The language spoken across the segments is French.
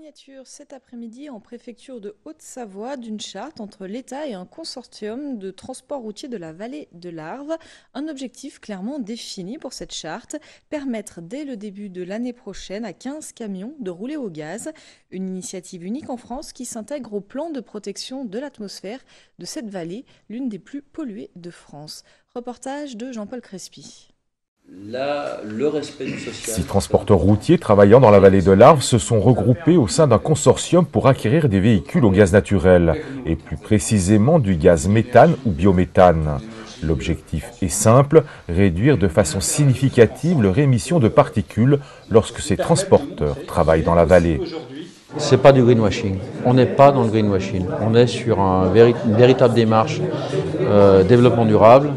Signature cet après-midi en préfecture de Haute-Savoie d'une charte entre l'État et un consortium de transport routier de la vallée de l'Arve. Un objectif clairement défini pour cette charte, permettre dès le début de l'année prochaine à 15 camions de rouler au gaz. Une initiative unique en France qui s'intègre au plan de protection de l'atmosphère de cette vallée, l'une des plus polluées de France. Reportage de Jean-Paul Crespi. Le respect du social. 6 transporteurs routiers travaillant dans la vallée de l'Arve se sont regroupés au sein d'un consortium pour acquérir des véhicules au gaz naturel, et plus précisément du gaz méthane ou biométhane. L'objectif est simple, réduire de façon significative leur émission de particules lorsque ces transporteurs travaillent dans la vallée. C'est pas du greenwashing. On n'est pas dans le greenwashing. On est sur une véritable démarche développement durable.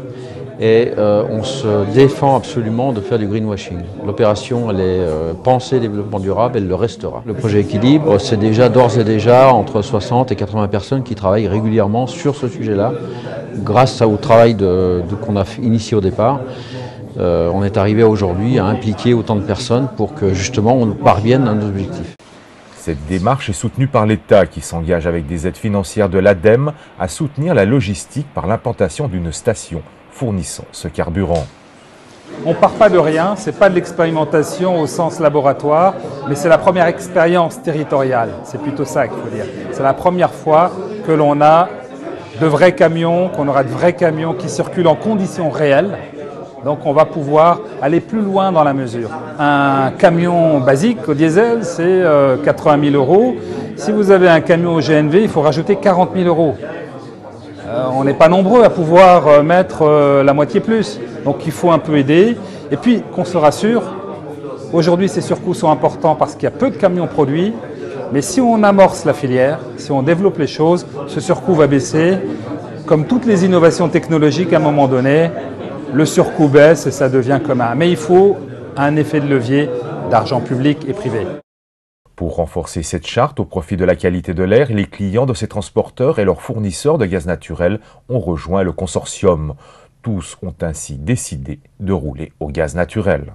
Et on se défend absolument de faire du greenwashing. L'opération, elle est pensée développement durable, elle le restera. Le projet Équilibre, c'est déjà d'ores et déjà entre 60 et 80 personnes qui travaillent régulièrement sur ce sujet-là. Grâce au travail qu'on a initié au départ, on est arrivé aujourd'hui à impliquer autant de personnes pour que justement on parvienne à nos objectifs. Cette démarche est soutenue par l'État qui s'engage avec des aides financières de l'ADEME à soutenir la logistique par l'implantation d'une station fournissant ce carburant. On ne part pas de rien, ce n'est pas de l'expérimentation au sens laboratoire, mais c'est la première expérience territoriale. C'est plutôt ça qu'il faut dire. C'est la première fois que l'on a de vrais camions, qu'on aura de vrais camions qui circulent en conditions réelles. Donc on va pouvoir aller plus loin dans la mesure. Un camion basique au diesel, c'est 80 000 €. Si vous avez un camion au GNV, il faut rajouter 40 000 €. On n'est pas nombreux à pouvoir mettre la moitié plus. Donc il faut un peu aider. Et puis qu'on se rassure, aujourd'hui ces surcoûts sont importants parce qu'il y a peu de camions produits. Mais si on amorce la filière, si on développe les choses, ce surcoût va baisser. Comme toutes les innovations technologiques, à un moment donné, le surcoût baisse et ça devient commun. Mais il faut un effet de levier d'argent public et privé. Pour renforcer cette charte au profit de la qualité de l'air, les clients de ces transporteurs et leurs fournisseurs de gaz naturel ont rejoint le consortium. Tous ont ainsi décidé de rouler au gaz naturel.